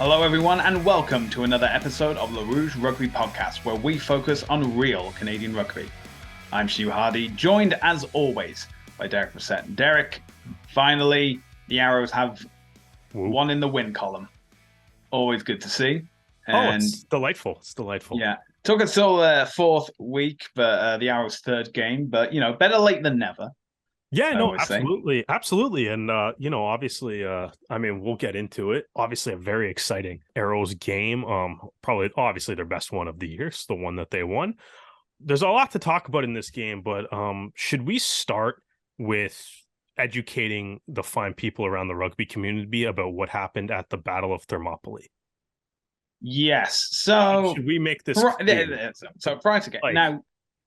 Hello, everyone, and welcome to another episode of the Rouge Rugby podcast, where we focus on real Canadian rugby. I'm Stu Hardy, joined as always by Derek Brissett. Derek, finally, the Arrows have one in the win column. Always good to see. And it's delightful. It's delightful. Yeah. Took us till the fourth week, but the Arrows' third game. But, better late than never. Yeah, no, absolutely. Absolutely. And, obviously, we'll get into it. Obviously, a very exciting Arrows game. Probably, obviously, their best one of the year. It's the one that they won. There's a lot to talk about in this game, but should we start with educating the fine people around the rugby community about what happened at the Battle of Thermopylae? Yes. So should we make this so prior to game now?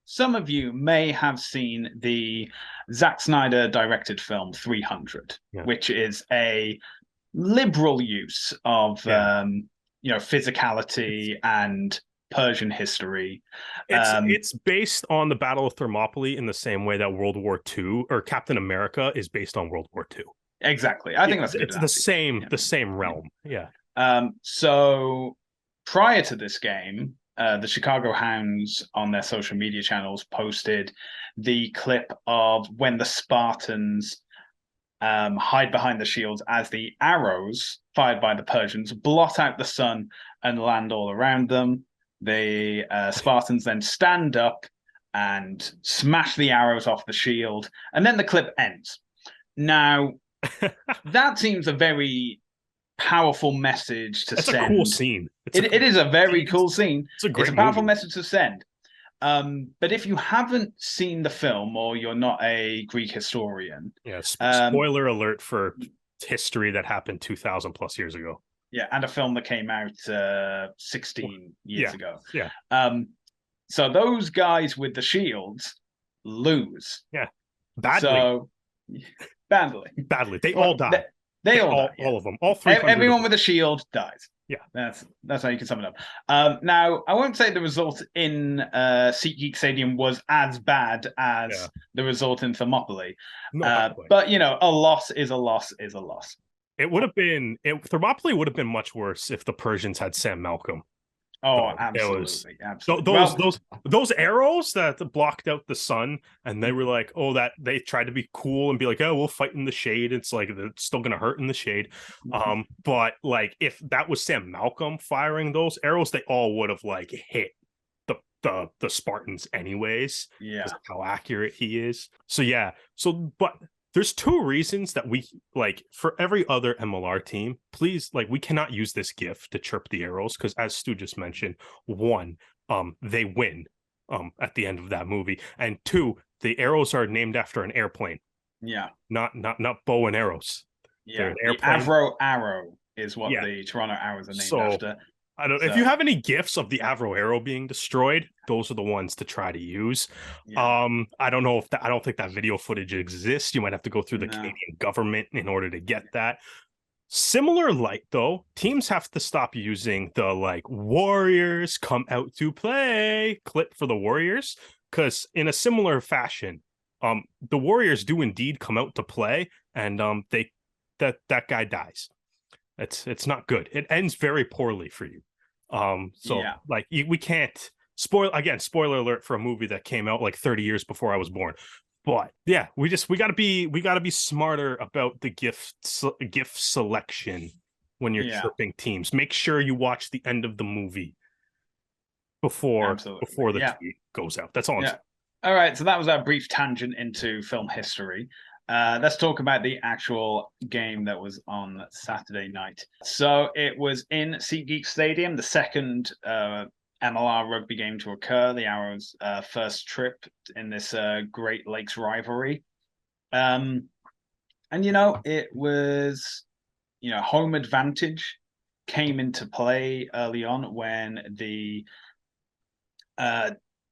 Some of you may have seen the Zack Snyder directed film 300, which is a liberal use of physicality and Persian history. It's based on the Battle of Thermopylae in the same way that World War II or Captain America is based on World War II. Exactly. I think that's good. It's the same realm. Yeah. So prior to this game, the Chicago Hounds on their social media channels posted the clip of when the Spartans hide behind the shields as the arrows fired by the Persians blot out the sun and land all around them. The Spartans then stand up and smash the arrows off the shield, and then the clip ends. Now, that seems a very powerful message to send. It's a cool scene. It is a very cool scene. It's a powerful message to send. But if you haven't seen the film or you're not a Greek historian, spoiler alert for history that happened 2,000 plus years ago. Yeah, and a film that came out 16 years ago. Yeah. So those guys with the shields lose. Yeah, badly. So badly. They all die. They all die, all of them. All three. Everyone with a shield dies. Yeah, that's how you can sum it up. Now, I won't say the result in SeatGeek Stadium was as bad as the result in Thermopylae, but a loss is a loss is a loss. It would have been Thermopylae would have been much worse if the Persians had Sam Malcolm. Oh, absolutely. Those arrows that blocked out the sun, and they were like, that they tried to be cool and be like, we'll fight in the shade. It's like it's still gonna hurt in the shade. But like if that was Sam Malcolm firing those arrows, they all would have like hit the Spartans anyways. Yeah, how accurate he is. But there's two reasons that we like for every other MLR team, please, we cannot use this GIF to chirp the arrows because as Stu just mentioned, one, they win at the end of that movie. And two, the arrows are named after an airplane. Yeah. Not bow and arrows. Yeah. The Avro Arrow is what the Toronto Arrows are named after. I don't. If you have any GIFs of the Avro Arrow being destroyed, those are the ones to try to use. Yeah. I don't know I don't think that video footage exists. You might have to go through the Canadian government in order to get that. Similar though, teams have to stop using the Warriors come out to play clip for the Warriors, because in a similar fashion, the Warriors do indeed come out to play, and that guy dies. It's not good. It ends very poorly for you. We can't spoiler alert for a movie that came out 30 years before I was born. But yeah, we gotta be smarter about the GIF selection when you're chirping teams. Make sure you watch the end of the movie before the tweet goes out. That's all. Yeah. All right. So that was our brief tangent into film history. Let's talk about the actual game that was on Saturday night. So it was in SeatGeek Stadium, the second MLR rugby game to occur, the Arrows' first trip in this Great Lakes rivalry. And it was, home advantage came into play early on when the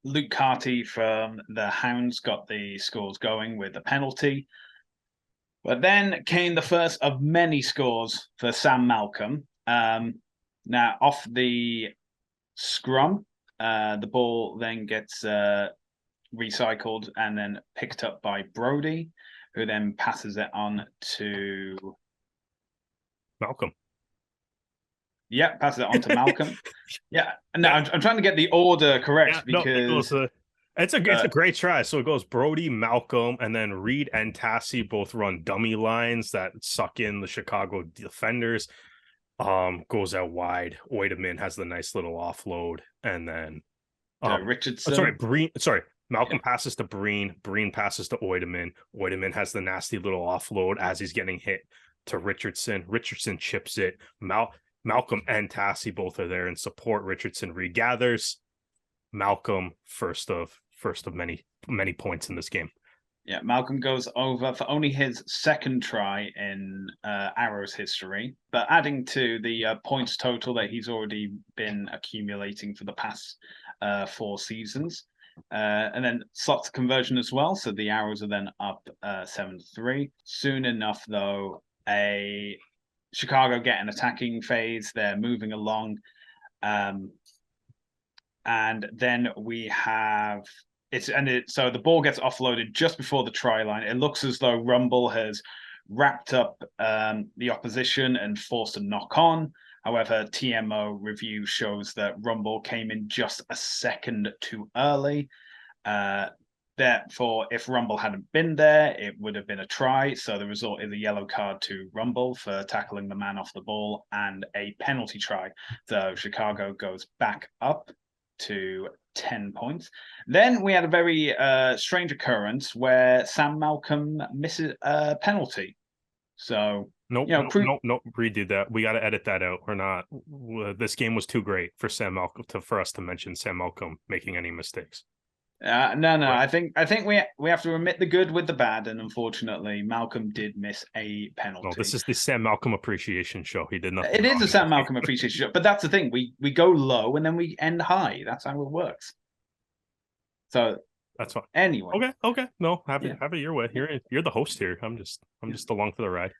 Luke Carty from the Hounds got the scores going with a penalty. But then came the first of many scores for Sam Malcolm. Now, off the scrum, the ball then gets recycled and then picked up by Brody, who then passes it on to Malcolm. Yeah, passes it on to Malcolm. Yeah, no, I'm trying to get the order correct Yeah, no, it because goes. It's a great try. So it goes Brody, Malcolm, and then Reed and Tassie both run dummy lines that suck in the Chicago defenders. Goes out wide. Oideman has the nice little offload, and then sorry, Richardson. Breen. Sorry, Malcolm Yeah. passes to Breen. Breen passes to Oideman. Oideman has the nasty little offload as he's getting hit to Richardson. Richardson chips it. Malcolm and Tassie both are there in support. Richardson regathers. Malcolm first of many points in this game. Yeah, Malcolm goes over for only his second try in Arrow's history, but adding to the points total that he's already been accumulating for the past 4 seasons. And then slots conversion as well. So the Arrows are then up 7-3. Soon enough, though, a Chicago get an attacking phase. They're moving along. And then we have so the ball gets offloaded just before the try line. It looks as though Rumble has wrapped up the opposition and forced a knock on. However, TMO review shows that Rumble came in just a second too early. Therefore, if Rumble hadn't been there, it would have been a try. So the result is a yellow card to Rumble for tackling the man off the ball and a penalty try. So Chicago goes back up to 10 points. Then we had a very strange occurrence where Sam Malcolm misses a penalty. So Nope, nope. Redid that. We got to edit that out. We're not. This game was too great for Sam Malcolm for us to mention Sam Malcolm making any mistakes. No. I think we have to omit the good with the bad, and unfortunately, Malcolm did miss a penalty. No, this is the Sam Malcolm appreciation show. He did nothing. It is a Sam Malcolm appreciation show, but that's the thing. We go low and then we end high. That's how it works. So that's fine. Anyway, okay. No, have it your way. You're the host here. I'm just along for the ride.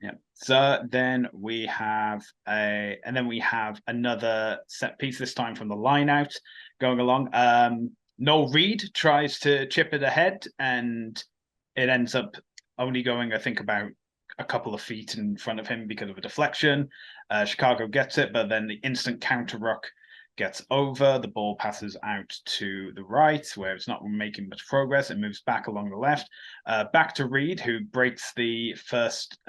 Yeah. So then we have another set piece, this time from the line out, going along. Noel Reed tries to chip it ahead, and it ends up only going, I think, about a couple of feet in front of him because of a deflection. Chicago gets it, but then the instant counter ruck gets over. The ball passes out to the right, where it's not making much progress. It moves back along the left. Back to Reed, who breaks the first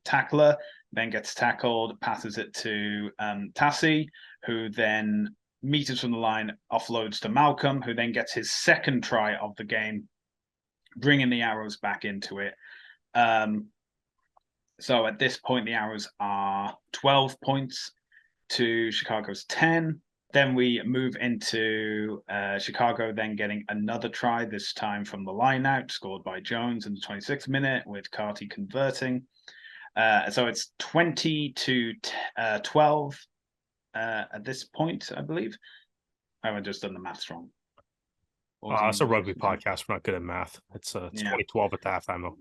tackler, then gets tackled, passes it to Tassie, who then meters from the line, offloads to Malcolm, who then gets his second try of the game, bringing the Arrows back into it. So at this point, the Arrows are 12 points to Chicago's 10. Then we move into Chicago then getting another try, this time from the line out, scored by Jones in the 26th minute, with Carty converting. So it's 20-12 at this point, I believe. I haven't just done the maths wrong. It's a rugby podcast. We're not good at math. It's 2012 at the halftime, though.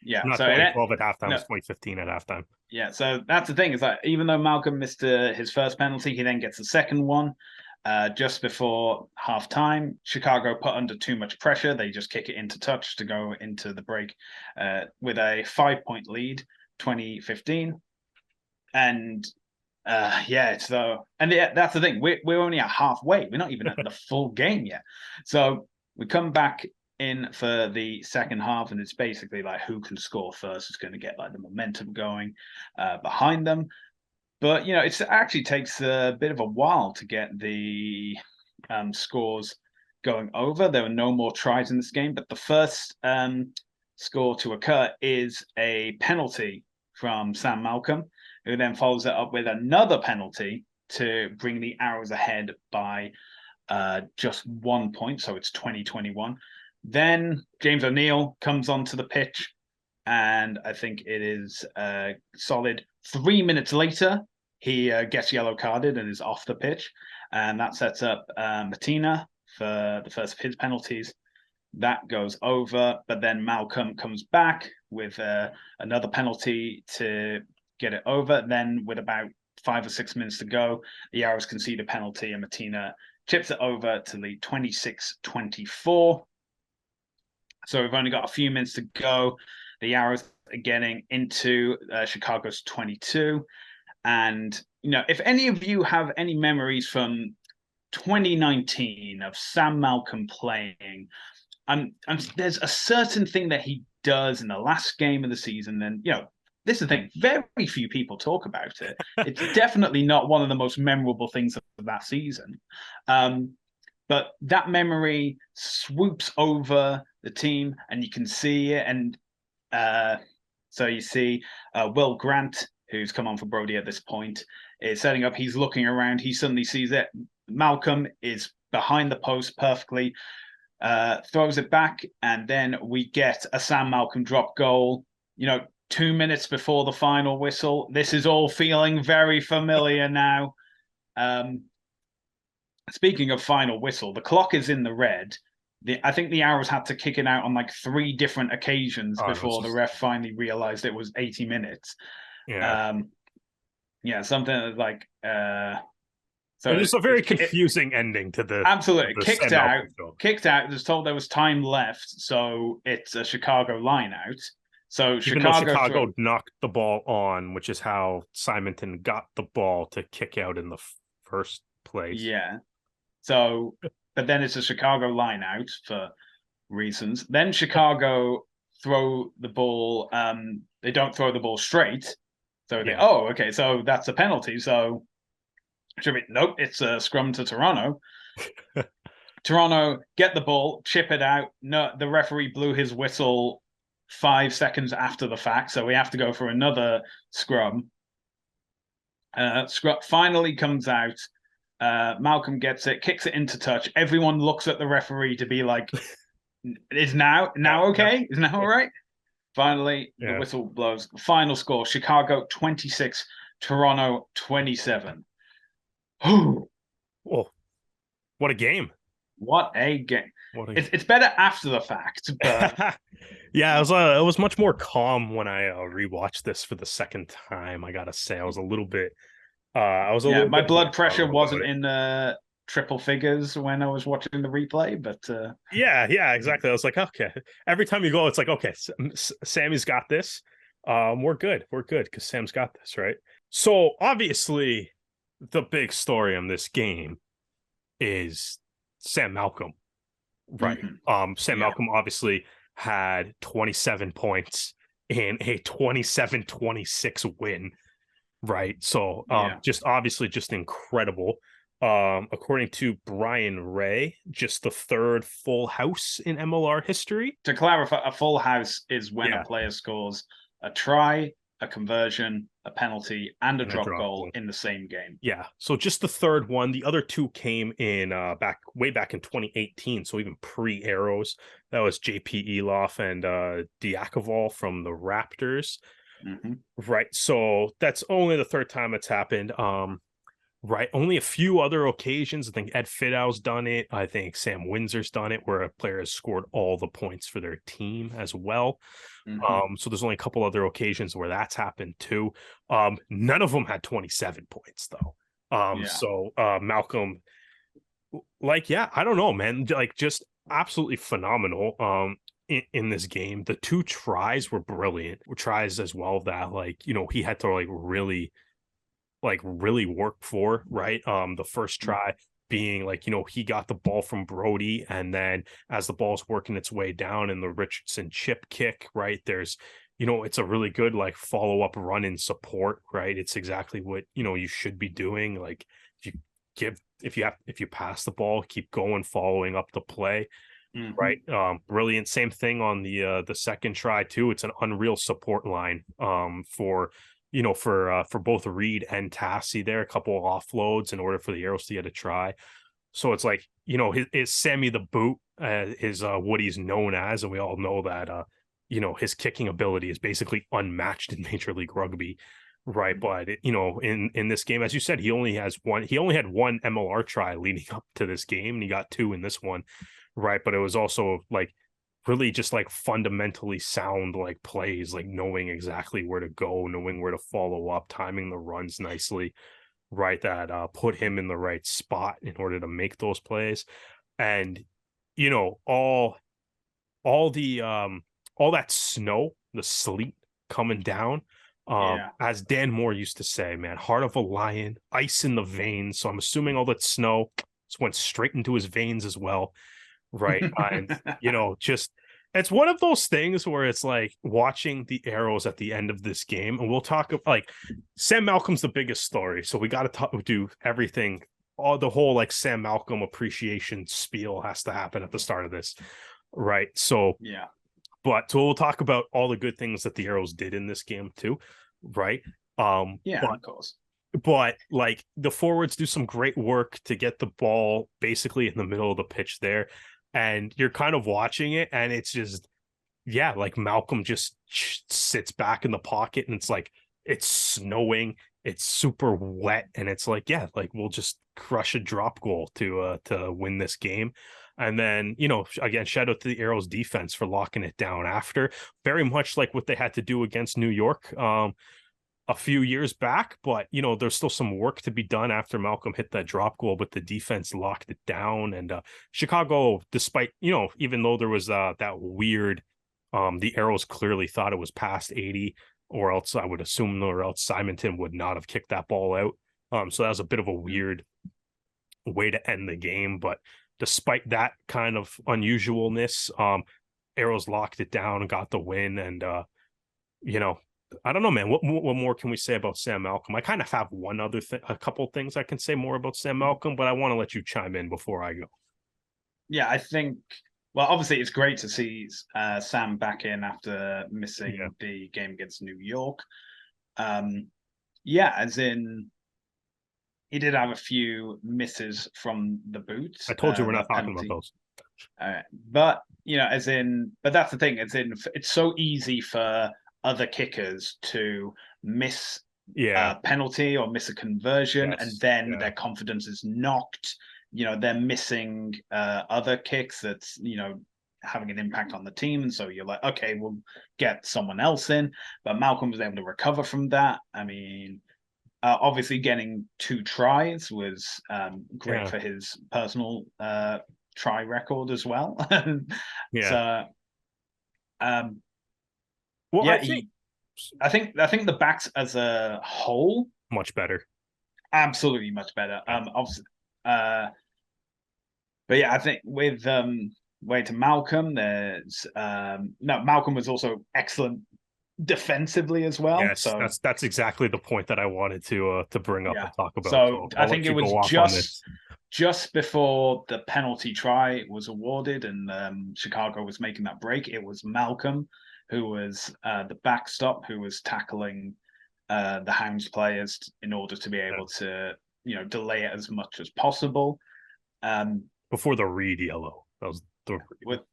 Yeah. Not so 2012 at halftime. It's 2015 at halftime. Yeah. So that's the thing, is that even though Malcolm missed his first penalty, he then gets the second one just before halftime. Chicago put under too much pressure. They just kick it into touch to go into the break with a 5-point lead, 2015. And that's the thing. We're only at halfway. We're not even at the full game yet. So we come back in for the second half, and it's basically like who can score first is going to get like the momentum going behind them. But it actually takes a bit of a while to get the scores going over. There were no more tries in this game, but the first score to occur is a penalty from Sam Malcolm, who then follows it up with another penalty to bring the Arrows ahead by just 1 point. So it's 20-21. Then James O'Neill comes onto the pitch, and I think it is a solid 3 minutes later, he gets yellow carded and is off the pitch. And that sets up Martina for the first of his penalties. That goes over, but then Malcolm comes back with another penalty to get it over. Then with about 5 or 6 minutes to go, the Arrows concede a penalty, and Martina chips it over to lead 26-24. So we've only got a few minutes to go. The Arrows are getting into Chicago's 22. And, if any of you have any memories from 2019 of Sam Malcolm playing, there's a certain thing that he does in the last game of the season. And, this is the thing, very few people talk about it. It's definitely not one of the most memorable things of that season. But that memory swoops over the team and you can see it. And so you see Will Grant, who's come on for Brody at this point, is setting up. He's looking around. He suddenly sees it. Malcolm is behind the post perfectly, throws it back, and then we get a Sam Malcolm drop goal. 2 minutes before the final whistle. This is all feeling very familiar now. Speaking of final whistle, the clock is in the red. I think the Arrows had to kick it out on like 3 different occasions before the ref finally realized it was 80 minutes. Yeah. Something like so it's a very confusing ending to the absolutely kicked out. It was told there was time left, so it's a Chicago line out. So Chicago knocked the ball on, which is how Simonton got the ball to kick out in the first place. Yeah. So, but then it's a Chicago line out for reasons. Then Chicago throw the ball. They don't throw the ball straight. So okay, so that's a penalty. So nope, it's a scrum to Toronto. Toronto get the ball, chip it out. No, the referee blew his whistle 5 seconds after the fact, so we have to go for another scrum. Scrum finally comes out. Malcolm gets it, kicks it into touch. Everyone looks at the referee to be like, "Is now okay? Is now all right?" Finally, the whistle blows. Final score: Chicago 26, Toronto 27. Oh, what a game! What a game! It's better after the fact, but yeah, it was much more calm when I rewatched this for the second time. I gotta say, I was a little bit. My blood pressure wasn't in triple figures when I was watching the replay, but yeah, exactly. I was like, okay. Every time you go, it's like, okay, Sammy's got this. We're good because Sam's got this, right? So obviously, the big story on this game is Sam Malcolm, right? Sam Malcolm obviously had 27 points in a 27-26 win, right? So just incredible. According to Brian Ray, just the 3rd full house in MLR history. To clarify, a full house is when a player scores a try, a conversion, a penalty, and a drop goal in the same game. Yeah, so just the 3rd one. The other 2 came in way back in 2018, so even pre-Arrows. That was JP Eloff and Diakoval from the Raptors. Right, so that's only the 3rd time it's happened. Right, only a few other occasions. I think Ed Fidow's done it. I think Sam Windsor's done it, where a player has scored all the points for their team as well. So there's only a couple other occasions where that's happened too. None of them had 27 points though. So Malcolm, I don't know, man, just absolutely phenomenal. In this game, the 2 tries were brilliant. Tries as well that he had to really work for, right? The first try being he got the ball from Brody, and then as the ball's working its way down in the Richardson chip kick, right, there's it's a really good follow-up run in support, right? It's exactly what you should be doing. If you pass the ball, keep going, following up the play. Right. Brilliant. Same thing on the second try too. It's an unreal support line for both Reed and Tassie there, a couple of offloads in order for the Arrows to get a try. So it's his Sammy the Boot is what he's known as, and we all know that his kicking ability is basically unmatched in Major League Rugby, right? But in this game, as you said, he only had one MLR try leading up to this game, and he got 2 in this one, right? But it was also really just fundamentally sound plays, knowing exactly where to go, knowing where to follow up, timing the runs nicely, right? That put him in the right spot in order to make those plays. And all that snow, the sleet coming down, Yeah. As Dan Moore used to say, man, heart of a lion, ice in the veins. So I'm assuming all that snow just went straight into his veins as well, right? And just it's one of those things where it's like watching the arrows at the end of this game, and we'll talk like Sam Malcolm's the biggest story, so we got to do everything. All the whole like Sam Malcolm appreciation spiel has to happen at the start of this, right? So yeah. But so we'll talk about all the good things that the arrows did in this game too, right? Yeah, but of course. but like the forwards do some great work to get the ball basically in the middle of the pitch there, and you're kind of watching it, and it's just like Malcolm just sits back in the pocket, and it's like it's snowing, it's super wet, and it's like like we'll just crush a drop goal to win this game. And then, again, shout out to the Arrows defense for locking it down after, very much like what they had to do against New York a few years back. But, there's still some work to be done after Malcolm hit that drop goal, but the defense locked it down. And Chicago, despite, even though there was that weird, the Arrows clearly thought it was past 80, or else I would assume, or else Simonton would not have kicked that ball out. So that was a bit of a weird way to end the game. But despite that kind of unusualness, Arrows locked it down and got the win. And I don't know, man. What more can we say about Sam Malcolm? I kind of have a couple things I can say more about Sam Malcolm, but I want to let you chime in before I go. Yeah, I think. Well, obviously, it's great to see Sam back in after missing the game against New York. As in, he did have a few misses from the boot. I told you we're not talking about those. But that's the thing. It's so easy for other kickers to miss a penalty or miss a conversion, and then their confidence is knocked. They're missing other kicks that's having an impact on the team, and so you're like, okay, we'll get someone else in. But Malcolm was able to recover from that. I mean, obviously, getting 2 tries was great for his personal try record as well. So, I think the backs as a whole much better, absolutely much better. Obviously, but I think with way to Malcolm, there's Malcolm was also excellent defensively as well. Yes, so that's exactly the point that I wanted to bring up and talk about. So I think it was just before the penalty try was awarded and Chicago was making that break. It was Malcolm who was the backstop, who was tackling the Hounds players in order to be able to delay it as much as possible. Before the Reed yellow, that was the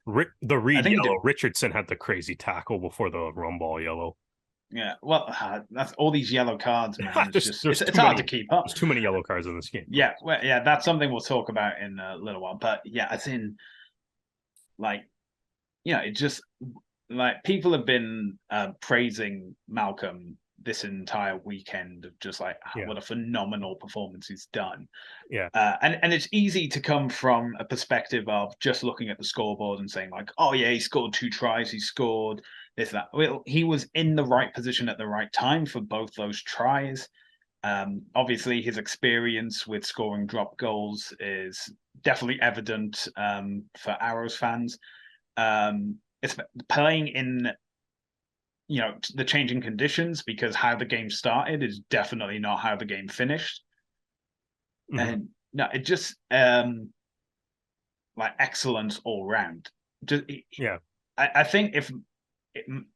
Reed yellow. Richardson had the crazy tackle before the Rumball yellow. Yeah, well, that's all these yellow cards, man. It's hard to keep up. There's too many yellow cards in this game. Yeah, well, that's something we'll talk about in a little while. But as in, it just people have been praising Malcolm this entire weekend of just what a phenomenal performance he's done. And it's easy to come from a perspective of just looking at the scoreboard and saying oh yeah, he scored 2 tries, he scored this, that. Well, he was in the right position at the right time for both those tries. Obviously his experience with scoring drop goals is definitely evident for Arrows fans. It's playing in the changing conditions, because how the game started is definitely not how the game finished. Mm-hmm. And no, it just excellent all round. I think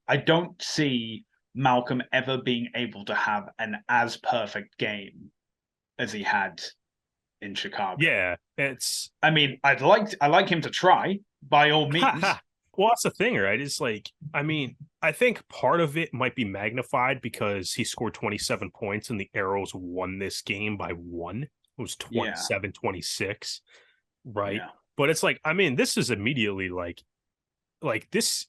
I don't see Malcolm ever being able to have an as perfect game as he had in Chicago. I mean, I like him to try, by all means. Well, that's the thing, right? It's I think part of it might be magnified because he scored 27 points and the Arrows won this game by 1. It was 27-26, right? Yeah. But it's this is immediately this.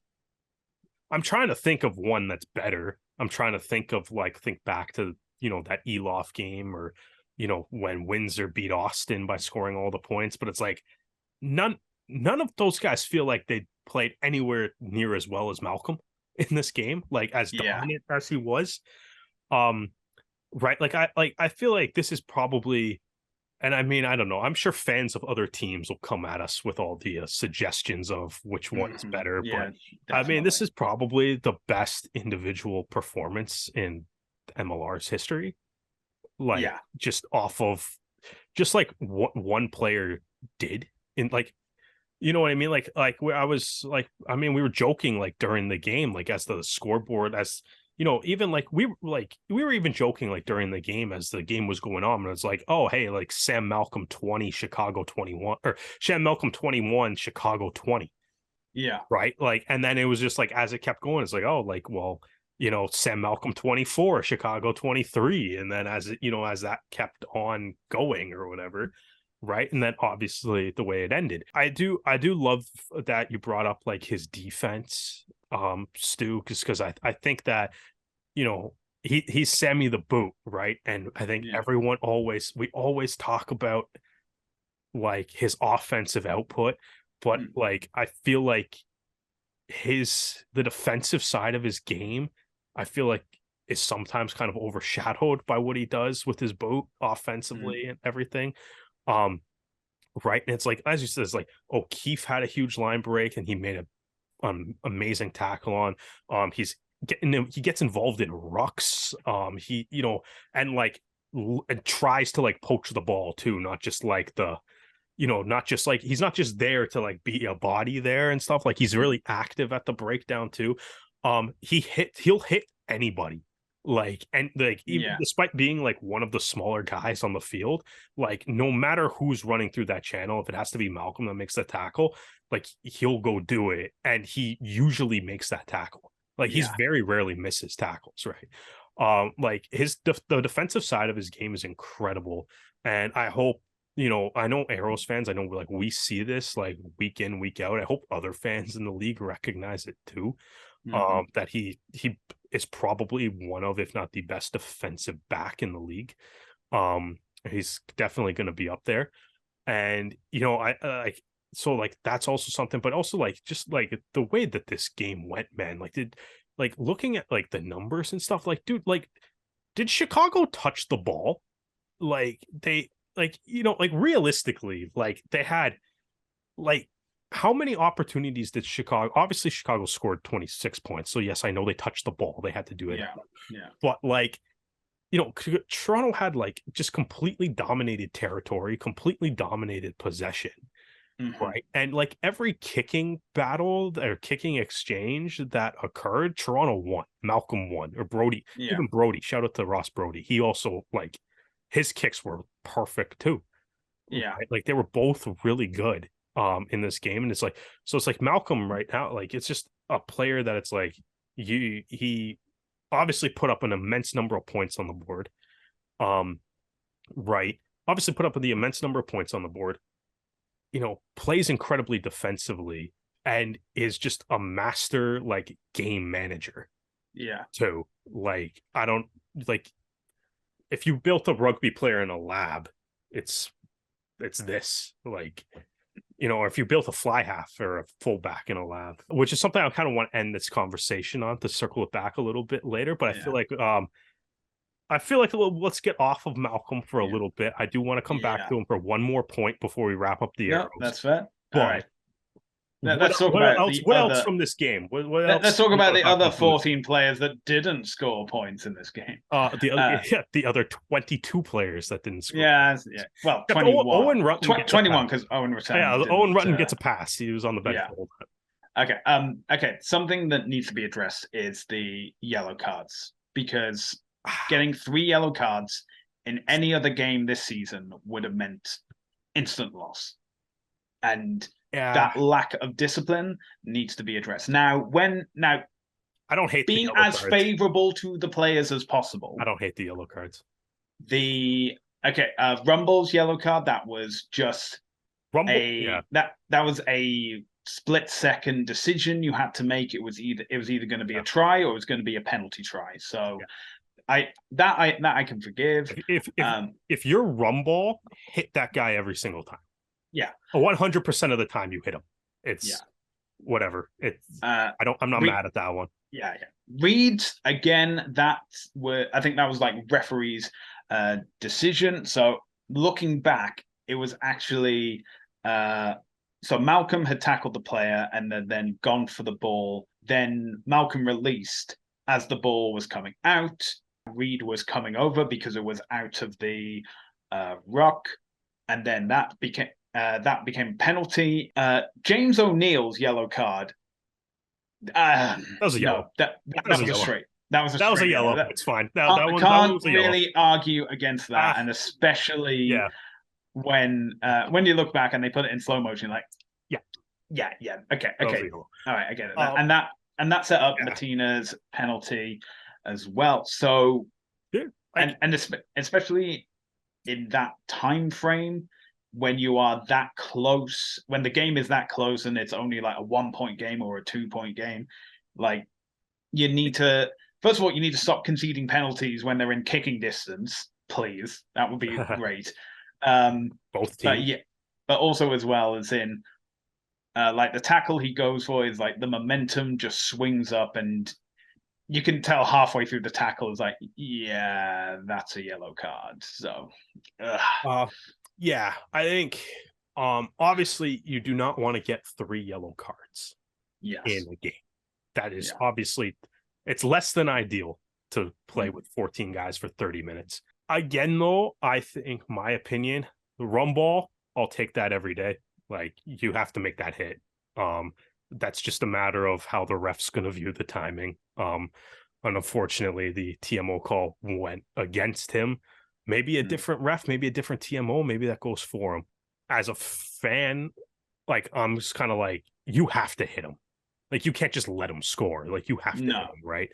I'm trying to think of one that's better. I'm trying to think of think back to, that Elof game, or, when Windsor beat Austin by scoring all the points. But it's none of those guys feel like they played anywhere near as well as Malcolm in this game, as dominant as he was. Right. I feel like this is probably, and I mean, I don't know. I'm sure fans of other teams will come at us with all the suggestions of which one is better. Yeah, But I mean, this definitely. is probably the best individual performance in MLR's history. Like Yeah. just off of just like what one player did in like, you know what I mean? Like where I was like, I mean, we were joking like during the game, like as the scoreboard, as you know, even like we were even joking like during the game as the game was going on. And it's like, oh hey, like Sam Malcolm 20, Chicago 21, or Sam Malcolm 21, Chicago 20. Yeah. Right. Like, and then it was just like as it kept going, it's like, oh, like, well, you know, Sam Malcolm 24, Chicago 23. And then as it, you know, as that kept on going or whatever, right? And then obviously the way it ended. I do love that you brought up like his defense, Stu, because I think that, you know, he's Sammy the boot, right? And I think Yeah. we always talk about like his offensive output, but like I feel like the defensive side of his game, I feel like is sometimes kind of overshadowed by what he does with his boat offensively and everything. Um, right. And it's like, as you said, it's like, oh, Keith had a huge line break and he made a amazing tackle on. He gets involved in rucks. He, you know, and like and tries to like poach the ball too, not just like the, you know, not just like he's not just there to like be a body there and stuff. Like he's really active at the breakdown too. He'll hit anybody. Like, and like even despite being like one of the smaller guys on the field, like no matter who's running through that channel, if it has to be Malcolm that makes the tackle, like he'll go do it. And he usually makes that tackle. Like he's very rarely misses tackles, right? Like the defensive side of his game is incredible. And I hope, you know, I know Arrows fans, I know like we see this like week in, week out. I hope other fans in the league recognize it too. That he is probably one of, if not the best defensive back in the league. He's definitely going to be up there. And, you know, I like, so like that's also something, but also like just like the way that this game went, man, like looking at like the numbers and stuff, like, dude, like, did Chicago touch the ball? Like like, you know, like realistically, like they had like how many opportunities did Chicago? Obviously, Chicago scored 26 points. So yes, I know they touched the ball. They had to do it. Yeah. But like, you know, Toronto had like just completely dominated territory, completely dominated possession. Right. And like every kicking battle or kicking exchange that occurred, Toronto won. Malcolm won, or Brody, even Brody. Shout out to Ross Brody. He also like his kicks were perfect too. Yeah. Right? Like they were both really good in this game. And it's like, so it's like Malcolm right now, like it's just a player that it's like he obviously put up an immense number of points on the board. Right. Obviously put up the immense number of points on the board, you know, plays incredibly defensively and is just a master like game manager. Yeah. So like I don't like if you built a rugby player in a lab, it's this like, you know, or if you built a fly half or a fullback in a lab, which is something I kind of want to end this conversation on to circle it back a little bit later. But I feel like let's get off of Malcolm for a little bit. I do want to come back to him for one more point before we wrap up the arrows. That's fair. But all right. Let's talk about what else from this game? What else let's talk about the other 14 players that didn't score points in this game. The other 22 players that didn't score. Yeah. Well, 21. Owen Rutten 21 because Owen Rutten. Yeah, Owen Rutten gets a pass. He was on the bench. Okay. Okay. Something that needs to be addressed is the yellow cards, because getting 3 yellow cards in any other game this season would have meant instant loss. And that lack of discipline needs to be addressed. Now, I don't hate being as favorable to the players as possible. I don't hate the yellow cards. Rumble's yellow card, that was just that was a split-second decision you had to make. It was either going to be a try or it was going to be a penalty try. So I can forgive. If your Rumble hit that guy every single time. 100% of the time you hit him. It's whatever. It's I'm not mad at that one. Reed, again, I think that was like referee's decision. So looking back, it was actually so Malcolm had tackled the player and then gone for the ball. Then Malcolm released as the ball was coming out. Reed was coming over because it was out of the ruck, and then that became penalty. James O'Neill's yellow card. That was a yellow. No, that was a straight. That was a That was a straight yellow. yellow. It's fine. I That one can't was a yellow. really argue against that, and especially when you look back and they put it in slow motion, like yeah, okay, all right, I get it. And that set up Martina's penalty as well. So and especially in that time frame when you are that close, when the game is that close and it's only like a 1-point game or a 2-point game, like you need to, first of all, you need to stop conceding penalties when they're in kicking distance, please. That would be great. Both teams. But also as well as in like the tackle he goes for is like the momentum just swings up, and you can tell halfway through the tackle is like, yeah, that's a yellow card. So yeah, I think obviously you do not want to get 3 yellow cards in a game. That is obviously, it's less than ideal to play with 14 guys for 30 minutes. Again, though, I think, my opinion, the rum ball, I'll take that every day. Like, you have to make that hit. That's just a matter of how the ref's going to view the timing. And unfortunately, the TMO call went against him. Maybe a different ref, maybe a different TMO, maybe that goes for him. As a fan, like, I'm just kind of like, you have to hit him. Like, you can't just let him score. Like, you have to hit him, right?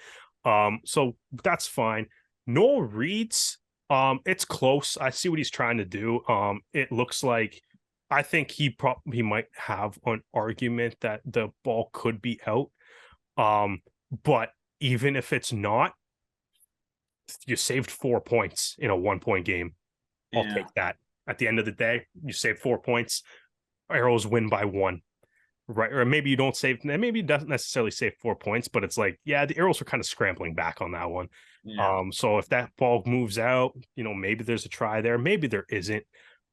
So that's fine. No reads. It's close. I see what he's trying to do. It looks like, I think he might have an argument that the ball could be out. But even if it's not, you saved 4 points in a 1-point game. I'll take that. At the end of the day, you save 4 points. Arrows win by 1. Right, or maybe you don't save, maybe it doesn't necessarily save 4 points, but it's like, yeah, the Arrows were kind of scrambling back on that one. So if that ball moves out, maybe there's a try there, maybe there isn't.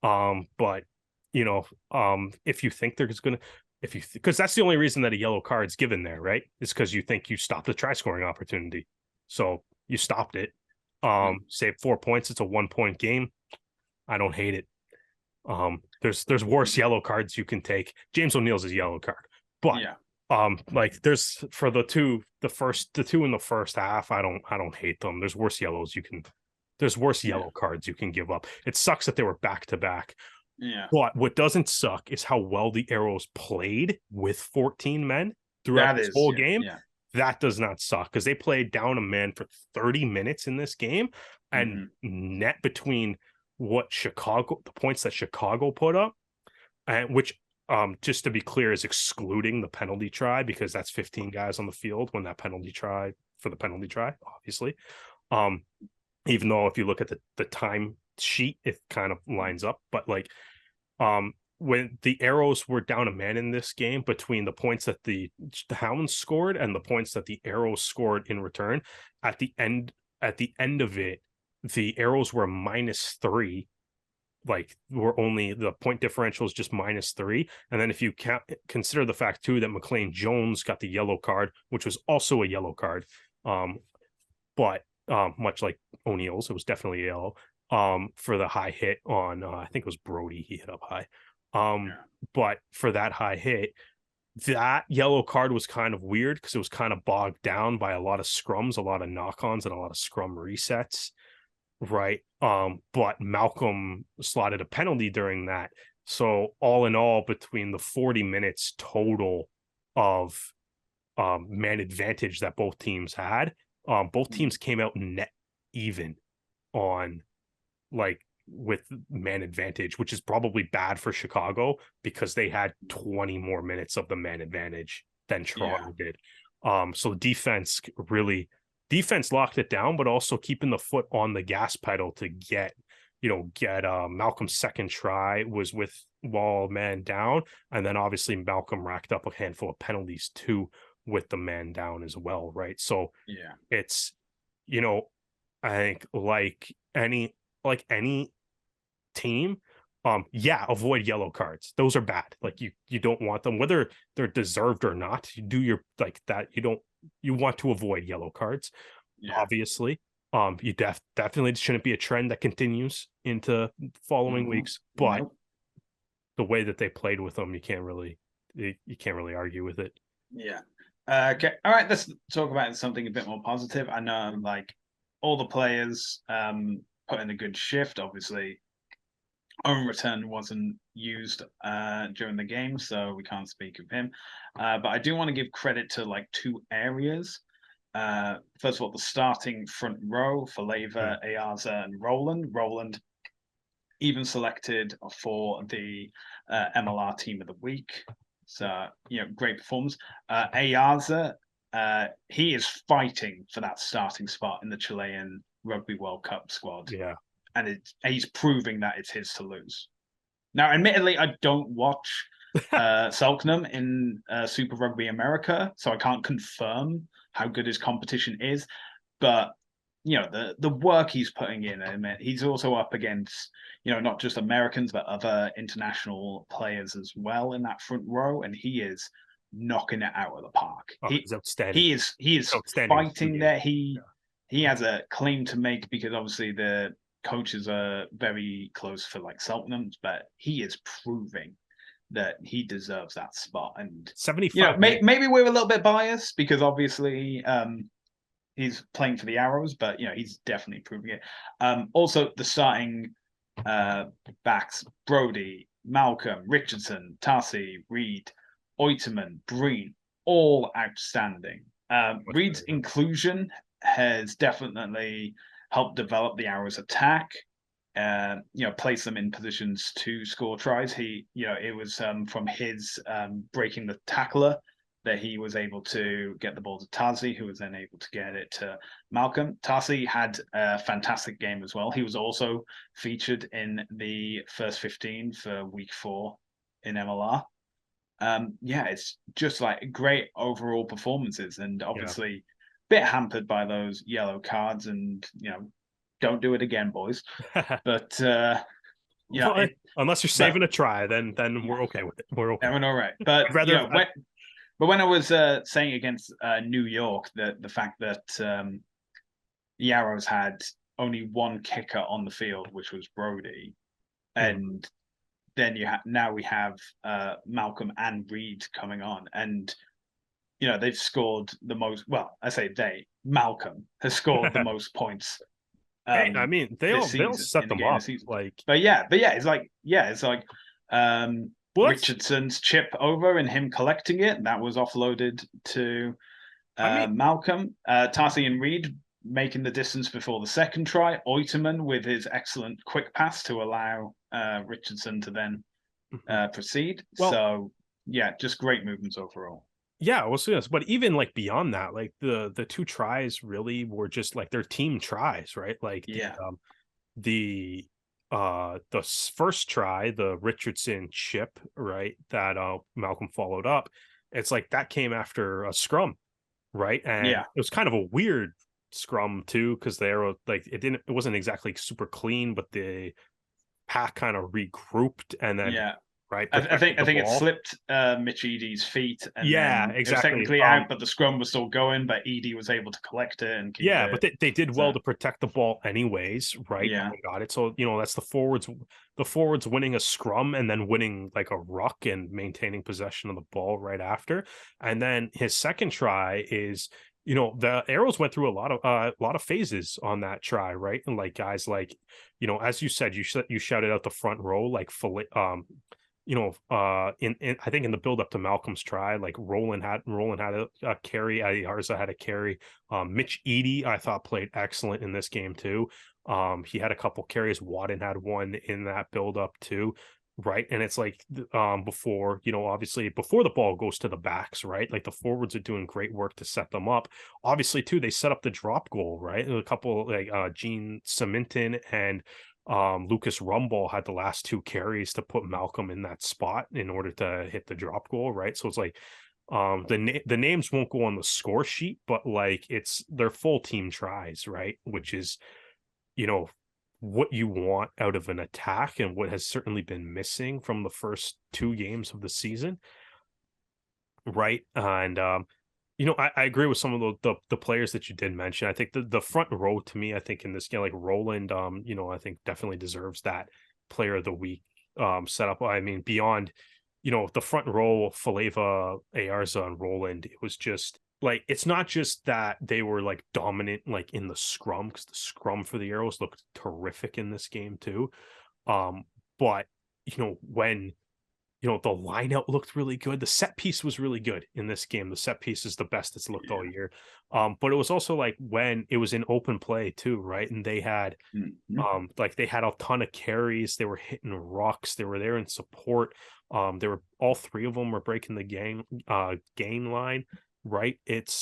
But if you think there's gonna, because that's the only reason that a yellow card's given there, right? Is because you think you stopped the try scoring opportunity, so you stopped it. Save 4 points. It's a 1-point game. I don't hate it. There's worse yellow cards you can take. James O'Neill's a yellow card, but like, there's, for the two in the first half, I don't hate them. There's worse yellows there's worse yellow cards you can give up. It sucks that they were back to back. But what doesn't suck is how well the Arrows played with 14 men throughout this whole game. That does not suck, because they played down a man for 30 minutes in this game, and net between the points that Chicago put up, and which, just to be clear, is excluding the penalty try, because that's 15 guys on the field when that penalty try, obviously. Even though if you look at the time sheet, it kind of lines up, but like, when the Arrows were down a man in this game, between the points that the Hounds scored and the points that the Arrows scored in return, at the end of it, the Arrows were -3. Like, the point differential is just -3. And then if you consider the fact too that McLean Jones got the yellow card, which was also a yellow card, but much like O'Neill's, it was definitely a yellow, for the high hit on, I think it was Brody, he hit up high. But for that high hit, that yellow card was kind of weird, because it was kind of bogged down by a lot of scrums, a lot of knock-ons, and a lot of scrum resets, right? But Malcolm slotted a penalty during that. So all in all, between the 40 minutes total of man advantage that both teams had, both teams came out net even on, like, with man advantage, which is probably bad for Chicago, because they had 20 more minutes of the man advantage than Toronto did. So defense locked it down, but also keeping the foot on the gas pedal to get Malcolm's second try was with wall man down, and then obviously Malcolm racked up a handful of penalties too with the man down as well, right? So Yeah. it's, you know, I think like any team, yeah, avoid yellow cards. Those are bad. Like you don't want them, whether they're deserved or not. You do your like that. You want to avoid yellow cards, Yeah. obviously. You definitely shouldn't be a trend that continues into following weeks, but Nope. the way that they played with them, you can't really argue with it. Yeah. Okay. All right. Let's talk about something a bit more positive. I know, like, all the players put in a good shift. Obviously, own return wasn't used during the game, so we can't speak of him. But I do want to give credit to like two areas. First of all, the starting front row for Leva, Ayaza, and Roland. Roland even selected for the MLR Team of the Week. So, great performance. Ayaza, he is fighting for that starting spot in the Chilean Rugby World Cup squad. Yeah. And he's proving that it's his to lose. Now, admittedly, I don't watch Selknam in Super Rugby America, so I can't confirm how good his competition is. But the work he's putting in, I mean, he's also up against not just Americans but other international players as well in that front row, and he is knocking it out of the park. He's outstanding. He is Outstanding. fighting there. He has a claim to make because obviously the coaches are very close for like Selknams, but he is proving that he deserves that spot. And 75. Maybe we're a little bit biased because obviously he's playing for the Arrows, but he's definitely proving it. Also, the starting backs: Brody, Malcolm, Richardson, Tarsi, Reed, Oiterman, Breen, all outstanding. Reed's inclusion has definitely helped develop the Arrows' attack. Place them in positions to score tries. It was from his breaking the tackler that he was able to get the ball to Tarsi, who was then able to get it to Malcolm. Tarsi had a fantastic game as well. He was also featured in the first 15 for week 4 in MLR. It's just like great overall performances, and obviously a bit hampered by those yellow cards, and don't do it again, boys. But unless you're saving a try, then we're okay with it. We're okay. We're all right. But when I was saying against New York, the fact that the Arrows had only one kicker on the field, which was Brody, and then now we have Malcolm and Reed coming on, and they've scored the most. Well, I say Malcolm has scored the most points. I mean, they'll set them up. But it's like Richardson's chip over and him collecting it. That was offloaded to Malcolm. Tarsi and Reed making the distance before the second try. Oiterman with his excellent quick pass to allow Richardson to then proceed. Well, just great movements overall. Yeah, we'll see this. But even like beyond that, like the two tries really were just like their team tries, right? Like the first try, the Richardson chip, right, that Malcolm followed up, it's like that came after a scrum, right? And it was kind of a weird scrum too, because they were like it wasn't exactly super clean, but the pack kind of regrouped and then right? I think it slipped Mitch Eady's feet. And exactly. It was technically out, but the scrum was still going. But Eady was able to collect it and keep it. But they did well to protect the ball anyways, right? Yeah, got it. So that's the forwards winning a scrum and then winning like a ruck and maintaining possession of the ball right after. And then his second try is. The Arrows went through a lot of phases on that try, right? And like guys, like as you said, you shouted out the front row, like I think in the build up to Malcolm's try, like Roland had a carry, Ayarza had a carry. Mitch Eady, I thought, played excellent in this game too. He had a couple carries. Wadden had one in that build up too. Right. And it's like before, obviously before the ball goes to the backs, right? Like the forwards are doing great work to set them up. Obviously, too, they set up the drop goal, right? A couple like Gene Cementon and Lucas Rumball had the last two carries to put Malcolm in that spot in order to hit the drop goal, right? So it's like The names won't go on the score sheet, but like it's their full team tries, right? Which is, what you want out of an attack and what has certainly been missing from the first 2 games of the season, right? And I agree with some of the players that you did mention. I think the front row to me, I think in this game, like Roland, I think definitely deserves that player of the week setup. I mean, beyond the front row, Faleva, Ayarza, and Roland, it was just like it's not just that they were like dominant like in the scrum, because the scrum for the Arrows looked terrific in this game too. But when the lineout looked really good. The set piece was really good in this game. The set piece is the best it's looked all year. But it was also like when it was in open play too, right? And they had like they had a ton of carries. They were hitting rucks. They were there in support. They were all 3 of them were breaking the gain line, right? It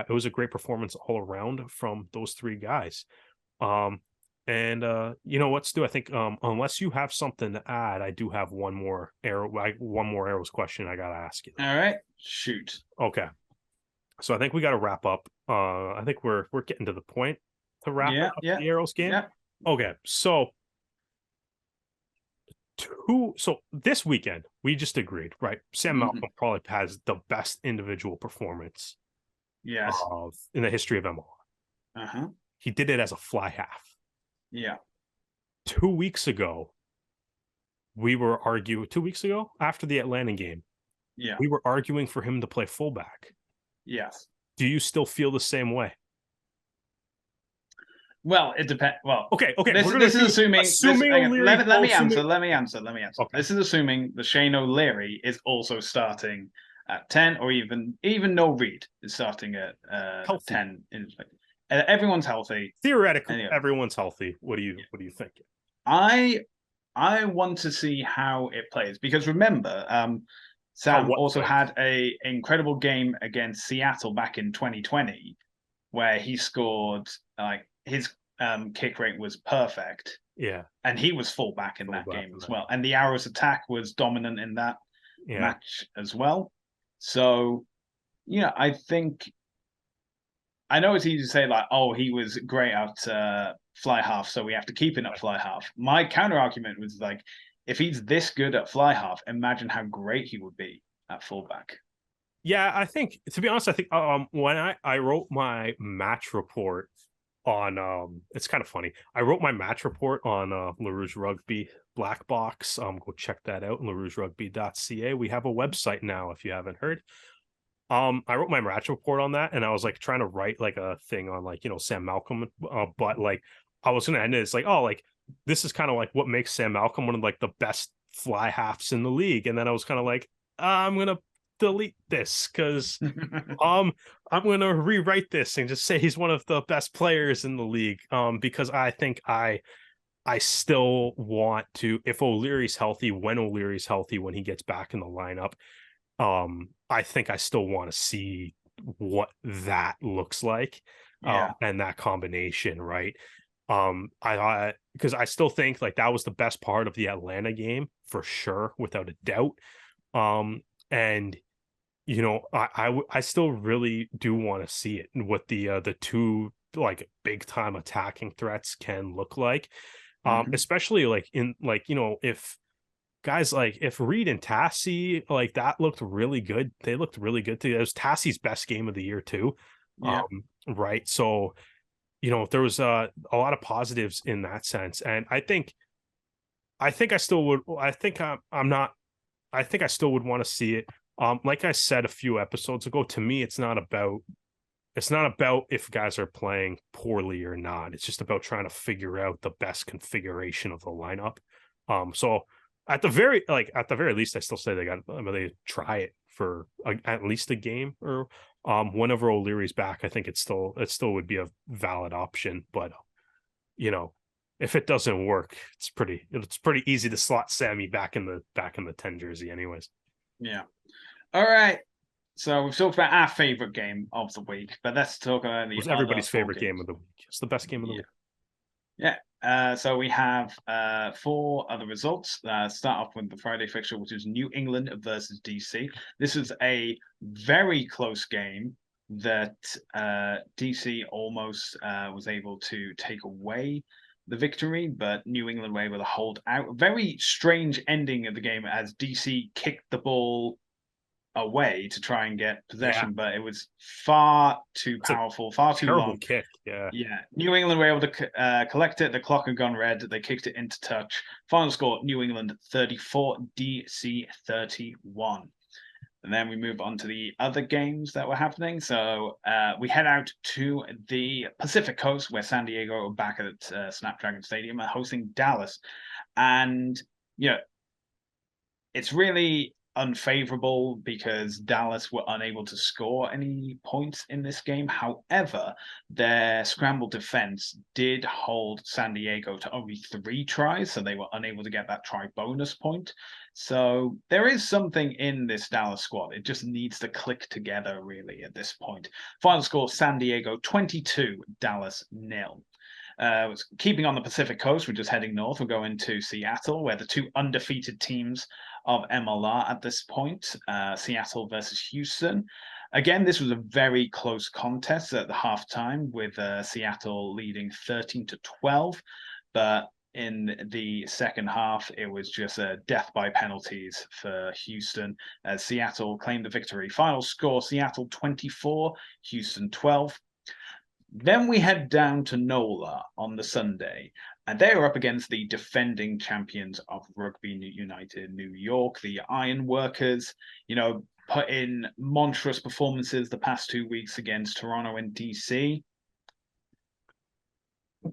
was a great performance all around from those 3 guys. And you know what, Stu? I think unless you have something to add, I do have one more Arrows question I gotta ask you. All right, shoot. Okay, so I think we got to wrap up. I think we're getting to the point to wrap up the Arrows game. Yeah. Okay, so this weekend we just agreed, right? Sam Malcolm probably has the best individual performance, in the history of MLR. He did it as a fly half. Yeah. 2 weeks ago, we were arguing. 2 weeks ago, after the Atlanta game, we were arguing for him to play fullback. Yes. Do you still feel the same way? Well, it depends. Well, okay. This is assuming. Let me answer. Okay. This is assuming the Shane O'Leary is also starting at 10, or even no Reed is starting at 10. Everyone's healthy. Theoretically, everyone's healthy. What do you think? I want to see how it plays, because remember, Sam also had a incredible game against Seattle back in 2020, where he scored like his kick rate was perfect. Yeah, and he was fullback in that game as well, and the Arrows attack was dominant in that match as well. So, I think. I know it's easy to say like, oh, he was great at fly half, so we have to keep him at fly half. My counter argument was like, if he's this good at fly half, imagine how great he would be at fullback. Yeah, I think, to be honest, I think when I wrote my match report on it's kind of funny. I wrote my match report on Rouge Rugby Black Box. Go check that out, rougerugby.ca. We have a website now if you haven't heard. I wrote my match report on that, and I was like trying to write like a thing on like Sam Malcolm, but like I was gonna end it. It's like, oh, like this is kind of like what makes Sam Malcolm one of like the best fly halves in the league. And then I was kind of like, I'm gonna delete this because I'm gonna rewrite this and just say he's one of the best players in the league. Because I think I still want to, if O'Leary's healthy, when he gets back in the lineup. I think I still want to see what that looks like, and that combination, right? Because I still think like that was the best part of the Atlanta game for sure, without a doubt. And I still really do want to see it, and what the 2 like big time attacking threats can look like, especially like in like if. Guys, like if Reed and Tassie, like that looked really good. They looked really good too. It was Tassie's best game of the year too. Right. So, there was a lot of positives in that sense. And I think I still would, I think I still would want to see it. Like I said a few episodes ago, to me, it's not about if guys are playing poorly or not. It's just about trying to figure out the best configuration of the lineup. So at the very least, I still say they try it for at least a game, or whenever O'Leary's back. I think it still would be a valid option. But if it doesn't work, it's pretty easy to slot Sammy back in the 10 jersey, anyways. Yeah. All right. So we've talked about our favorite game of the week, but let's talk about everybody's favorite game of the week. It's the best game of the week. Yeah. So we have 4 other results. Start off with the Friday fixture, which is New England versus DC. This was a very close game that DC almost was able to take away the victory, but New England were able to hold out. Very strange ending of the game as DC kicked the ball away to try and get possession, but it was far too powerful, far too terrible long. kick. Yeah. New England were able to collect it. The clock had gone red. They kicked it into touch. Final score: New England 34, DC 31. And then we move on to the other games that were happening. So we head out to the Pacific Coast, where San Diego are back at Snapdragon Stadium and hosting Dallas. And it's really unfavorable because Dallas were unable to score any points in this game. However, their scramble defense did hold San Diego to only 3 tries, so they were unable to get that try bonus point. So there is something in this Dallas squad. It just needs to click together, really, at this point. Final score: San Diego 22, Dallas 0. Keeping on the Pacific Coast, we're just heading north. We're going to Seattle, where the 2 undefeated teams of MLR at this point, Seattle versus Houston. Again, this was a very close contest at the halftime, with Seattle leading 13-12. But in the second half, it was just a death by penalties for Houston as Seattle claimed the victory. Final score: Seattle 24, Houston 12. Then we head down to NOLA on the Sunday, and they are up against the defending champions of Rugby United New York, the Ironworkers. Put in monstrous performances the past 2 weeks against Toronto and DC.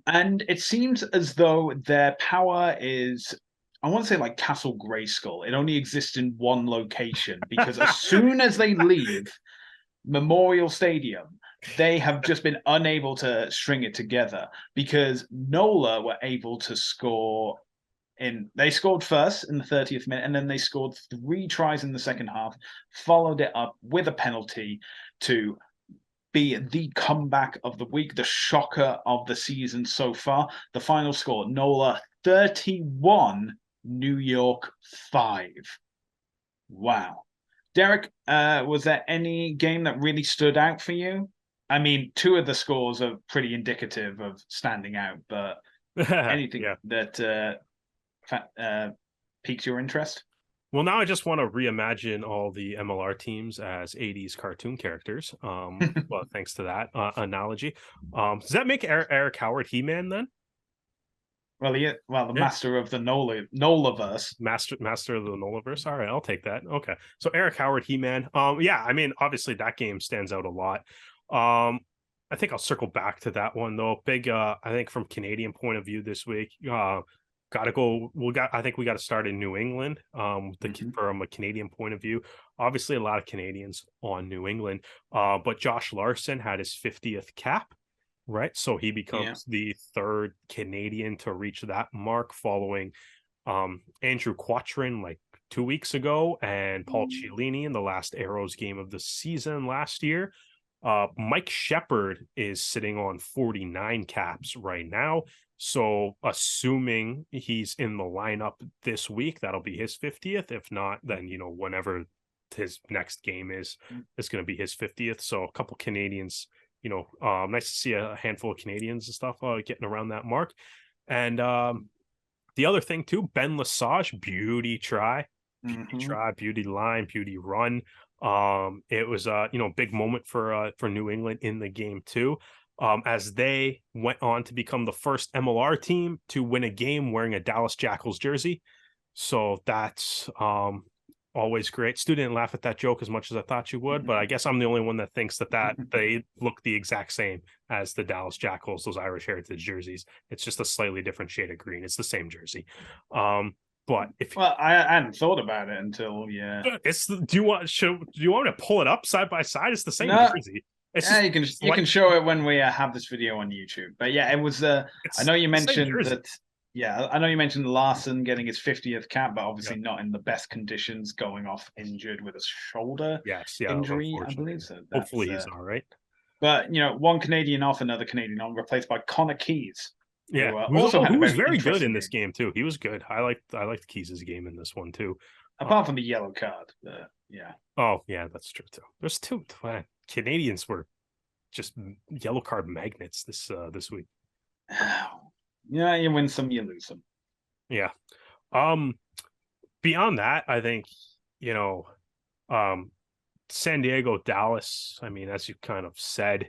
And it seems as though their power is, I want to say, like Castle Grayskull. It only exists in one location because as soon as they leave Memorial Stadium, they have just been unable to string it together because NOLA were able to score they scored first in the 30th minute, and then they scored 3 tries in the second half, followed it up with a penalty to be the comeback of the week, the shocker of the season so far. The final score: NOLA 31, New York 5. Wow. Derek, was there any game that really stood out for you? I mean, 2 of the scores are pretty indicative of standing out, but anything that piques your interest? Well, now I just want to reimagine all the MLR teams as 80s cartoon characters. Well, thanks to that analogy. Does that make Eric Howard He-Man then? Well, the master of the NOLAverse. Master of the NOLAverse. All right, I'll take that. Okay. So Eric Howard He-Man. Yeah, I mean, obviously that game stands out a lot. I think I'll circle back to that one though. Big I think from Canadian point of view this week, gotta go. I think we got to start in New England. From a Canadian point of view, obviously a lot of Canadians on New England. But Josh Larson had his 50th cap, right? So he becomes the 3rd Canadian to reach that mark, following Andrew Quattrin like 2 weeks ago, and Paul Cialini in the last Arrows game of the season last year. Mike Shepard is sitting on 49 caps right now. So assuming he's in the lineup this week, that'll be his 50th. If not, then, whenever his next game is, it's going to be his 50th. So a couple Canadians, nice to see a handful of Canadians and stuff getting around that mark. And the other thing too, Ben Lesage, beauty try, beauty line, beauty run. It was big moment for New England in the game too, as they went on to become the first MLR team to win a game wearing a Dallas Jackals jersey. So that's always great. Stu didn't laugh at that joke as much as I thought you would, but I guess I'm the only one that thinks that they look the exact same as the Dallas Jackals, those Irish Heritage jerseys. It's just a slightly different shade of green. It's the same jersey. But I hadn't thought about it until do you want me to pull it up side by side? It's the same jersey. You can show it when we have this video on YouTube. But yeah, it was. I know you mentioned that. Yeah, I know you mentioned Larson getting his 50th cap, but obviously not in the best conditions, going off injured with a shoulder injury, I believe. So hopefully he's all right. But one Canadian off, another Canadian on, replaced by Connor Keys. Yeah, who who also had a was very very good interesting in this game. game too. He was good. I liked Keys' game in this one too. Apart from the yellow card, yeah. Oh yeah, that's true too. There's two Canadians were just yellow card magnets this week. Yeah, you win some, you lose some. Yeah. Um. Beyond that, I think um, San Diego, Dallas. I mean, as you kind of said,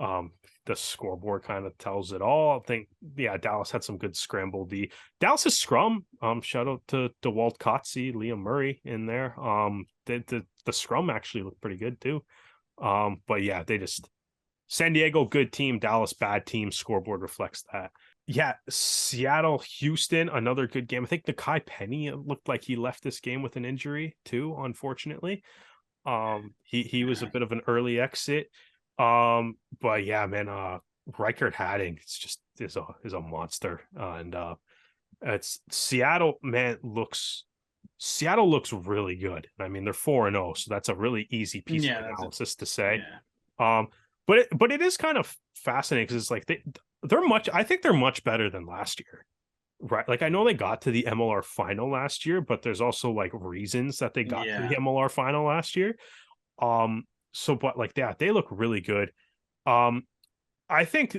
um, the scoreboard kind of tells it all. I think, yeah, Dallas had some good scramble D. Dallas's scrum. Shout out to DeWalt Coetzee, Liam Murray in there. The scrum actually looked pretty good too. But yeah, they just San Diego, good team. Dallas, bad team. Scoreboard reflects that. Yeah, Seattle, Houston, another good game. I think Nakai Penny, it looked like he left this game with an injury too, unfortunately. He was a bit of an early exit. But yeah, man, Reichert Hadding, it's just is a monster. And it's Seattle, man, Seattle looks really good. I mean, they're 4-0, so that's a really easy piece of analysis to say. Yeah. But it is kind of fascinating because it's like I think they're much better than last year. Right. Like I know they got to the MLR final last year, but there's also like reasons that they got to the MLR final last year. So but like that, they look really good. I think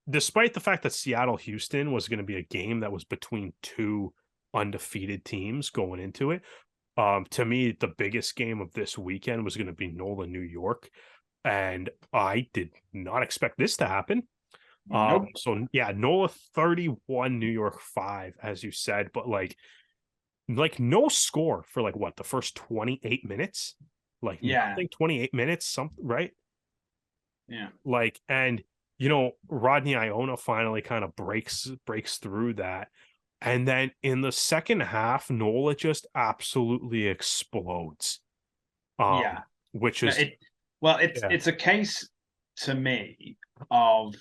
despite the fact that Seattle Houston was going to be a game that was between two undefeated teams going into it, to me, the biggest game of this weekend was going to be NOLA New York. And I did not expect this to happen. Nope. So yeah, NOLA 31, New York 5, as you said, but like no score for like what the first 28 minutes, like nothing, 28 minutes, something, right? Yeah. Like, and Rodney Iona finally kind of breaks through that. And then in the second half, NOLA just absolutely explodes. Which is it's a case to me of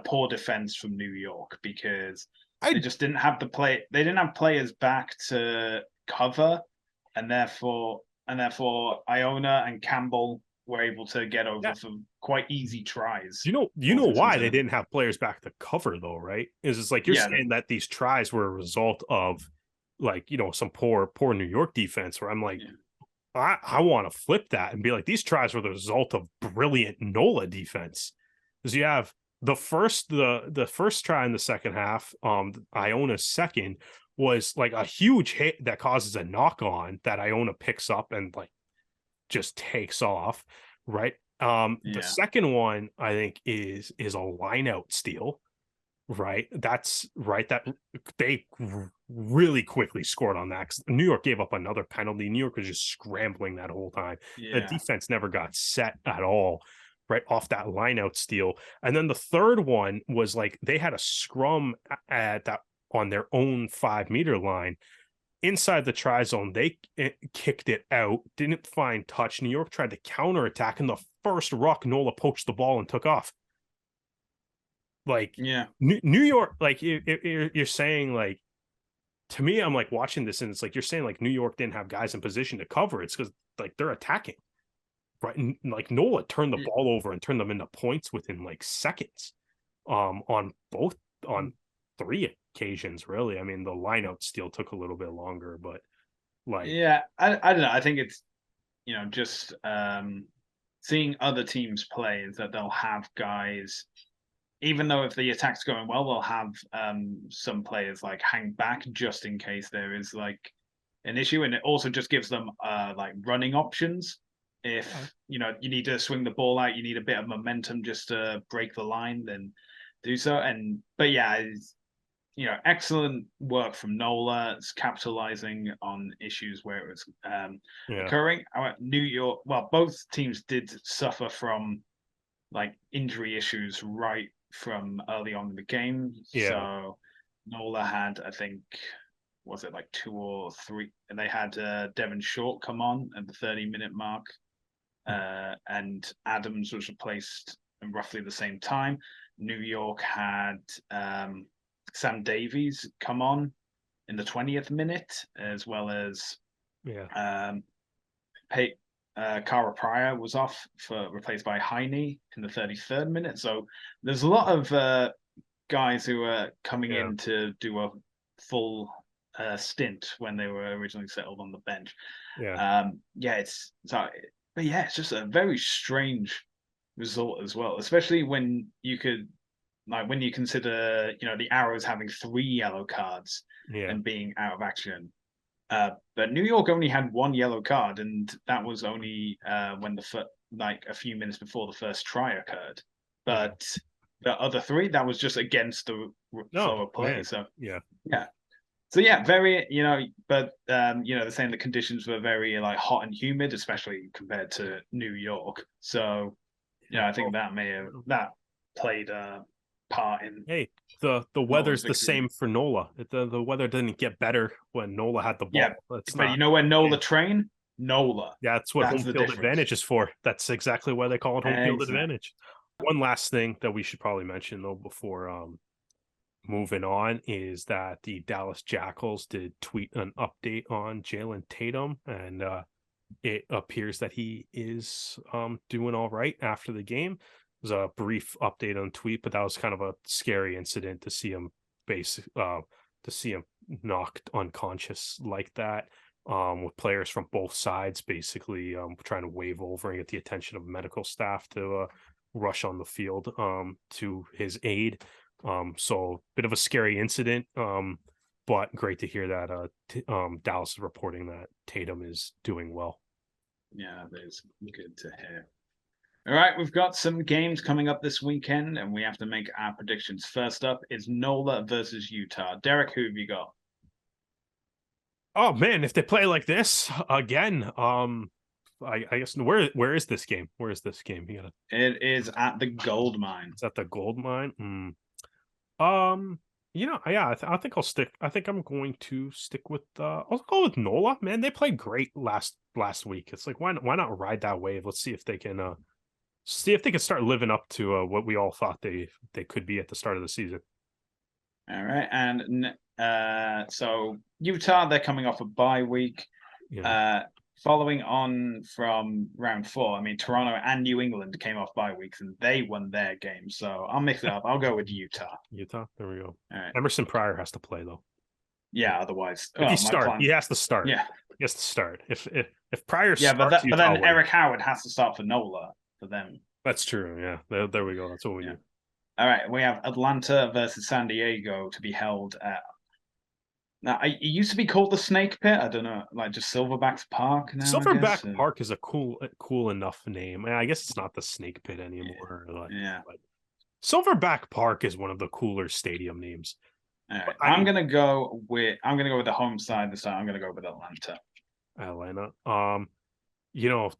poor defense from New York because they just didn't have they didn't have players back to cover, and therefore Iona and Campbell were able to get over for quite easy tries. You know why they didn't have players back to cover though, right? It's like you're saying that these tries were a result of like some poor New York defense. Where I'm like, I want to flip that and be like, these tries were the result of brilliant NOLA defense, because you have the first try in the second half. Iona's second was like a huge hit that causes a knock on that Iona picks up and like just takes off, right? The second one I think is a line out steal, right? That's right. That they really quickly scored on that. New York gave up another penalty. New York was just scrambling that whole time. The defense never got set at all, right off that line out steal. And then the third one was like they had a scrum at that on their own 5-meter line. Inside the try zone, they kicked it out, didn't find touch. New York tried to counterattack, and the first ruck, NOLA poached the ball and took off. Like, New York, like you're saying, like, to me, I'm like watching this, and it's like you're saying, like, New York didn't have guys in position to cover. It's because like they're attacking, right? And, like NOLA turned the ball over and turned them into points within like seconds, on 3 occasions, really. I mean, the lineout steal took a little bit longer, but like, I don't know. I think it's just seeing other teams play is that they'll have guys, even though if the attack's going well, they'll have some players like hang back just in case there is like an issue, and it also just gives them like running options. If you need to swing the ball out, you need a bit of momentum just to break the line, then do so. But yeah, excellent work from NOLA. It's capitalizing on issues where it was occurring. New York, well, both teams did suffer from like injury issues right from early on in the game. So NOLA had, I think, was it like 2 or 3? And they had Devon Short come on at the 30-minute mark, and Adams was replaced in roughly the same time. New York had Sam Davies come on in the 20th minute, as well as Cara Pryor was off replaced by Heine in the 33rd minute. So there's a lot of guys who are coming in to do a full stint when they were originally settled on the bench. It's just a very strange result as well, especially when you consider the Arrows having 3 yellow cards and being out of action. But New York only had 1 yellow card, and that was only when a few minutes before the first try occurred. But the other 3, that was just against the flow of play. Man. So yeah. So very, but they're saying the conditions were very hot and humid, especially compared to New York. So I think that played a part in. Hey, the weather's the same for NOLA. The weather didn't get better when NOLA had the ball. Yeah, but where NOLA train? NOLA. Yeah, that's what home field advantage is for. That's exactly why they call it home field advantage. One last thing that we should probably mention though before moving on is that the Dallas Jackals did tweet an update on Jalen Tatum, and it appears that he is doing all right after the game. It was a brief update on tweet, but that was kind of a scary incident to see him knocked unconscious like that, with players from both sides basically trying to wave over and get the attention of medical staff to rush on the field to his aid. So bit of a scary incident, but great to hear that Dallas is reporting that Tatum is doing well. Yeah, that is good to hear. All right, we've got some games coming up this weekend, and we have to make our predictions. First up is NOLA versus Utah. Derek, who have you got? Oh man, if they play like this again, I guess where is this game? Where is this game? It is at the Gold Mine. It's at the Gold Mine. I think I'll stick. I think I'm going to stick with. I'll go with NOLA. Man, they played great last week. It's like why not ride that wave? Let's see if they can start living up to what we all thought they could be at the start of the season. All right, and so Utah, they're coming off a bye week. Following on from round 4, I mean, Toronto and New England came off bye weeks and they won their game. So I'll mix it up. I'll go with Utah. Utah, there we go. All right. Emerson Pryor has to play though. Yeah, otherwise he has to start. Yeah, he has to start. If Pryor starts, but then Eric Howard has to start for NOLA for them. That's true. Yeah, there we go. That's what we do. All right, we have Atlanta versus San Diego to be held at. Now, it used to be called the Snake Pit. I don't know, like just Silverback Park now. Silverback Park is a cool enough name. I guess it's not the Snake Pit anymore. But Silverback Park is one of the cooler stadium names. Right. I'm gonna go with the home side this time. I'm gonna go with Atlanta.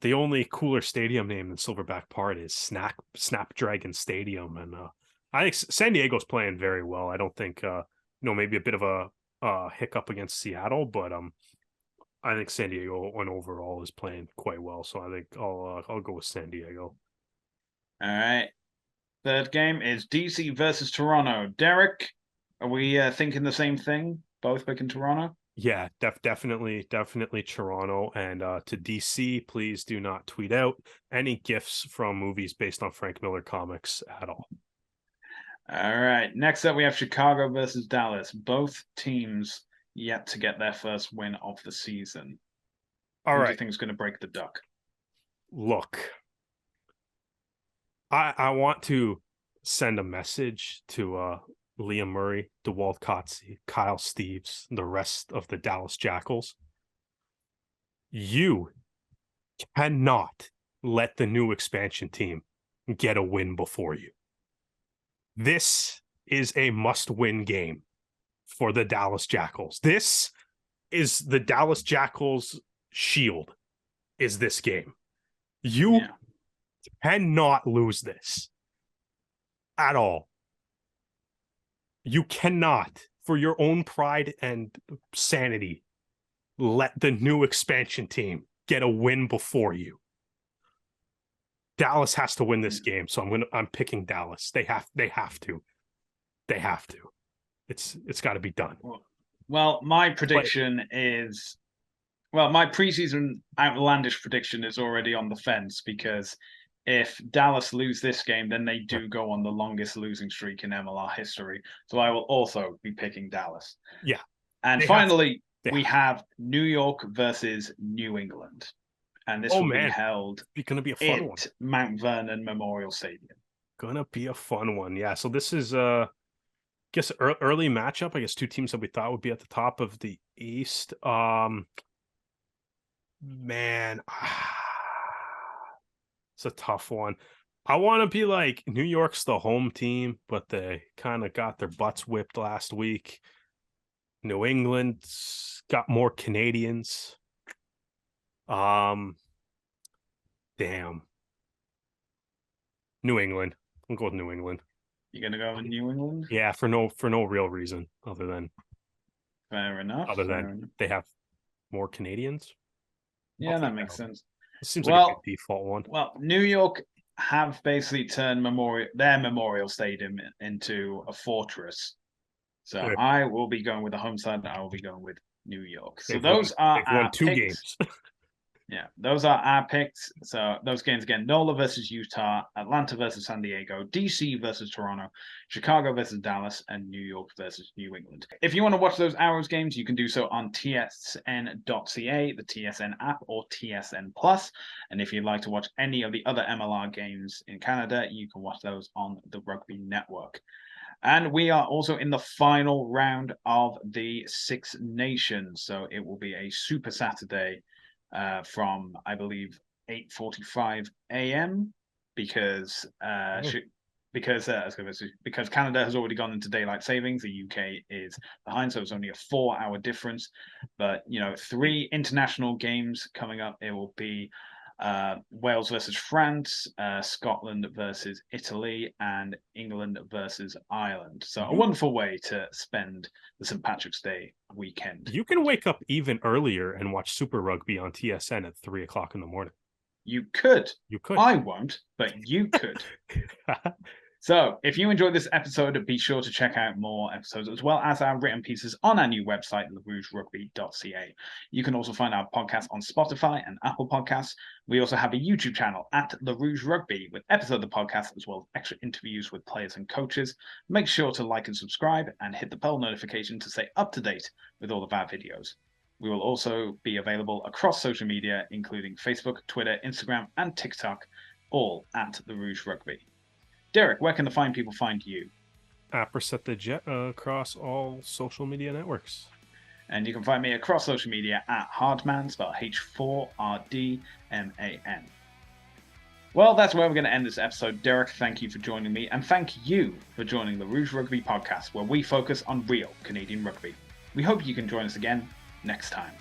The only cooler stadium name than Silverback Park is Snapdragon Stadium, and I think San Diego's playing very well. I don't think maybe a bit of a hiccup against Seattle, but I think San Diego on overall is playing quite well. So I think I'll go with San Diego. All right. Third game is DC versus Toronto. Derek, are we thinking the same thing? Both picking Toronto? Yeah, definitely Toronto. And to DC, please do not tweet out any GIFs from movies based on Frank Miller comics at all. All right. Next up, we have Chicago versus Dallas. Both teams yet to get their first win of the season. Who do you think is going to break the duck? Look, I want to send a message to Liam Murray, DeWalt Cotsey, Kyle Steeves, the rest of the Dallas Jackals. You cannot let the new expansion team get a win before you. This is a must-win game for the Dallas Jackals. This is the Dallas Jackals' shield, is this game. You cannot lose this at all. You cannot, for your own pride and sanity, let the new expansion team get a win before you. Dallas has to win this game, so I'm picking Dallas. They have to. It's got to be done. Well, my prediction my preseason outlandish prediction is already on the fence because If Dallas lose this game, then they do go on the longest losing streak in MLR history. So I will also be picking Dallas. Yeah. And finally, we have New York versus New England. And this will be held it's going to be a fun one. Mount Vernon Memorial Stadium. Gonna be a fun one. Yeah. So this is I guess early matchup. I guess two teams that we thought would be at the top of the East. Man, it's a tough one. I want to be like New York's the home team, but they kind of got their butts whipped last week. New England's got more Canadians. Damn. New England. I'll go with New England. You're gonna go with New England? Yeah, for no real reason other than fair enough. They have more Canadians. Yeah, that makes sense. It seems like a good default one. Well, New York have basically turned their Memorial Stadium into a fortress. So I will be going with the home side. I will be going with New York. So they've won 2 games. Yeah, those are our picks. So those games again: NOLA versus Utah, Atlanta versus San Diego, DC versus Toronto, Chicago versus Dallas, and New York versus New England. If you want to watch those Arrows games, you can do so on tsn.ca, the TSN app, or TSN Plus. And if you'd like to watch any of the other MLR games in Canada, you can watch those on the Rugby Network. And we are also in the final round of the Six Nations. So it will be a Super Saturday from, I believe, 8:45 a.m. because Canada has already gone into daylight savings. The UK is behind, so it's only a 4-hour difference. But 3 international games coming up. It will be Wales versus France, Scotland versus Italy, and England versus Ireland. So a wonderful way to spend the St. Patrick's Day weekend. You can wake up even earlier and watch Super Rugby on TSN at 3:00 in the morning. You could. You could. I won't, but you could. So if you enjoyed this episode, be sure to check out more episodes as well as our written pieces on our new website, rougerugby.ca. You can also find our podcast on Spotify and Apple Podcasts. We also have a YouTube channel at the Rouge Rugby with episodes of the podcast as well as extra interviews with players and coaches. Make sure to like and subscribe and hit the bell notification to stay up to date with all of our videos. We will also be available across social media, including Facebook, Twitter, Instagram, and TikTok, all at the Rouge Rugby. Derek, where can the fine people find you? Reset the Jet across all social media networks. And you can find me across social media at Hardman, spelled H4RDMAN. Well, that's where we're going to end this episode. Derek, thank you for joining me, and thank you for joining the Rouge Rugby podcast, where we focus on real Canadian rugby. We hope you can join us again next time.